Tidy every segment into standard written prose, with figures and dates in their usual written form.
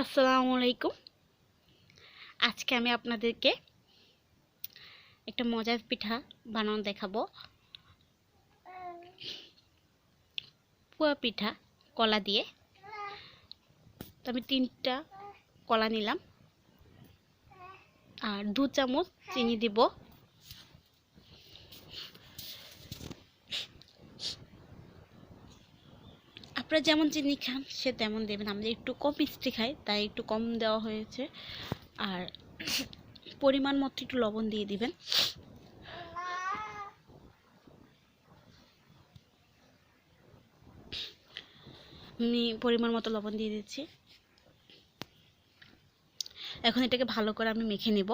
আসসালামু আলাইকুম। আজকে আমি আপনাদেরকে একটা মজার পিঠা বানানো দেখাবো। পুয়া পিঠা কলা দিয়ে। তো আমি 3টা কলা নিলাম আর 2 চামচ চিনি দিব। আপনারা যেমন চিনি খান সে তেমন দেবেন। আমরা একটু কম মিষ্টি খাই তাই একটু কম দেওয়া হয়েছে। আর পরিমাণ মতো একটু লবণ দিয়ে দিবেন। আমি পরিমাণ মতো লবণ দিয়ে দিচ্ছি। এখন এটাকে ভালো করে আমি মেখে নেব।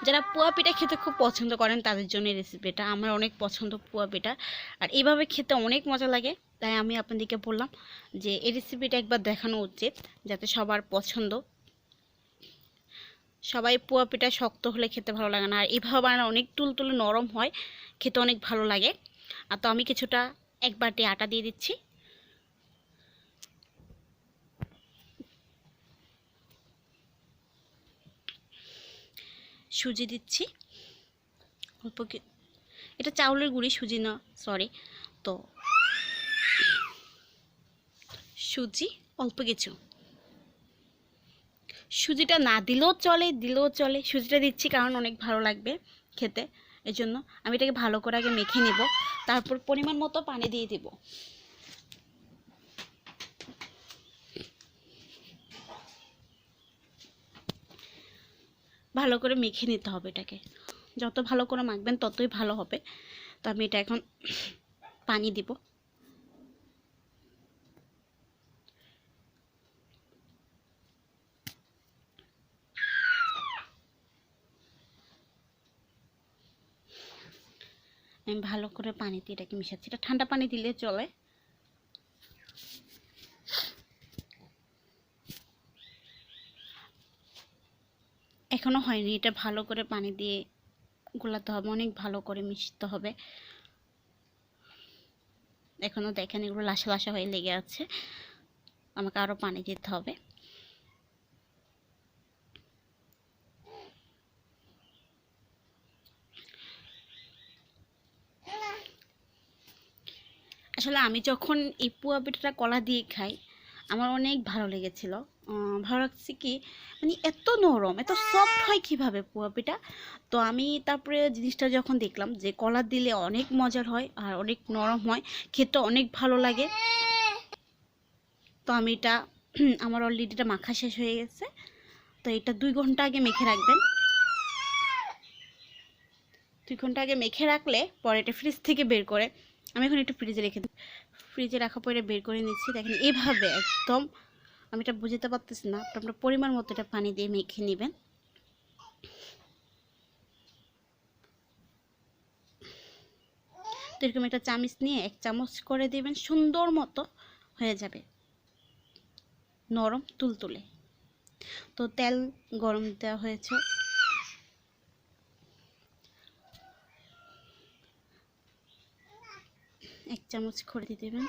যারা পুয়া পিঠা খেতে খুব পছন্দ করেন তাদের জন্য এই রেসিপিটা। আমার অনেক পছন্দ পুয়া পিঠা, আর এইভাবে খেতে অনেক মজা লাগে। তাই আমি আপনাদেরকে বললাম যে এই রেসিপিটা একবার দেখানো উচিত, যাতে সবার পছন্দ। সবাই পুয়া পিঠা শক্ত হলে খেতে ভালো লাগে না, আর এইভাবে বানানো অনেক তুলতুলে নরম হয়, খেতে অনেক ভালো লাগে। আর তো আমি কিছুটা 1 বাটি আটা দিয়ে দিচ্ছি। সুজি দিচ্ছি অল্প। এটা চাউলের গুঁড়ি, সুজি না, সরি। তো সুজি অল্প কিছু। সুজিটা না দিলেও চলে, দিলেও চলে। সুজিটা দিচ্ছি কারণ অনেক ভালো লাগবে খেতে, এজন্য আমি এটাকে ভালো করে আগে মেখে নেব। তারপর পরিমাণ মতো পানি দিয়ে দিব। ভালো করে মেখে নিতে হবে এটাকে। যত ভালো করে মাখবেন ততই ভালো হবে। তো আমি এটা এখন পানি দিব। আমি ভালো করে পানি দিয়ে এটাকে মিশাচ্ছি। এটা ঠান্ডা পানি দিলে চলে। এখনো হয়নি, এটা ভালো করে পানি দিয়ে গোলাতে হবে, অনেক ভালো করে মিশতে হবে। এখনো দেখেন এগুলো লাসা লাসা হয়ে লেগে আছে, আমাকে আরো পানি দিতে হবে। আসলে আমি যখন এই পুয়া পিঠাটা কলা দিয়ে খাই আমার অনেক ভালো লেগেছিল। ভালো লাগছে কি, মানে এত নরম এত সফট হয় কিভাবে পুয়া পিঠা। তো আমি তারপরে জিনিসটা যখন দেখলাম যে কলা দিলে অনেক মজার হয় আর অনেক নরম হয়, খেতে অনেক ভালো লাগে। তো আমি এটা আমার অলরেডি এটা মাখা শেষ হয়ে গেছে। তো এটা 2 ঘন্টা আগে মেখে রাখবেন। 2 ঘন্টা আগে মেখে রাখলে পরে এটা ফ্রিজ থেকে বের করে, আমি এখন একটু ফ্রিজে রেখে দিই। ফ্রিজে রাখার পরে বের করে নিচ্ছি। দেখেন এইভাবে একদম, আমি এটা বুঝতে পারতেছি না, আপনার পরিমাণ মতো এটা পানি দিয়ে মেখে নেবেন। তো এরকম একটা চামচ নিয়ে 1 চামচ করে দেবেন, সুন্দর মতো হয়ে যাবে, নরম তুলতুলে। তো তেল গরম দেওয়া হয়েছে, 1 চামচ করে দিয়ে দেবেন।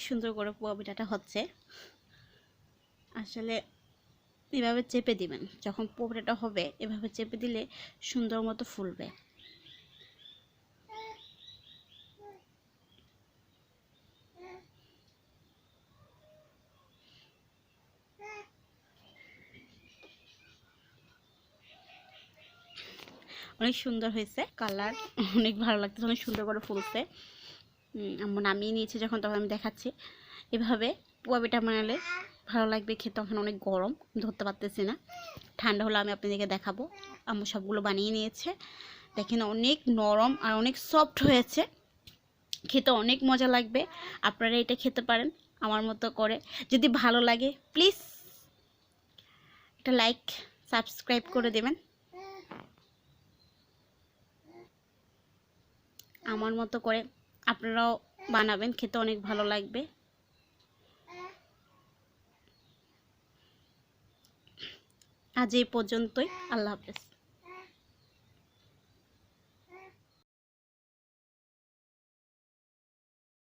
সুন্দর করে পোয়া পিঠাটা হচ্ছে। আসলে এভাবে চেপে দিবেন, যখন পোয়া পিঠাটা হবে এভাবে চেপে দিলে সুন্দর মতো ফুলবে। অনেক সুন্দর হয়েছে, কালার অনেক ভালো লাগতেছে, অনেক সুন্দর করে ফুলছে। আমি নামিয়ে নিয়েছি যখন, তখন আমি দেখাচ্ছি। এভাবে পোয়া পিঠা বানালে ভালো লাগবে খেতে। তখন অনেক গরম, ধরতে পারতেছি না, ঠান্ডা হলে আমি আপনাদেরকে দেখাবো। আম্মু সবগুলো বানিয়ে নিয়েছে, দেখেন অনেক নরম আর অনেক সফট হয়েছে, খেতে অনেক মজা লাগবে। আপনারা এটা খেতে পারেন আমার মতো করে। যদি ভালো লাগে প্লিজ একটা লাইক সাবস্ক্রাইব করে দেবেন। আমার মতো করে আপনারাও বানাবেন, খেতে অনেক ভালো লাগবে। আজ এই পর্যন্তই। আল্লাহ হাফেজ।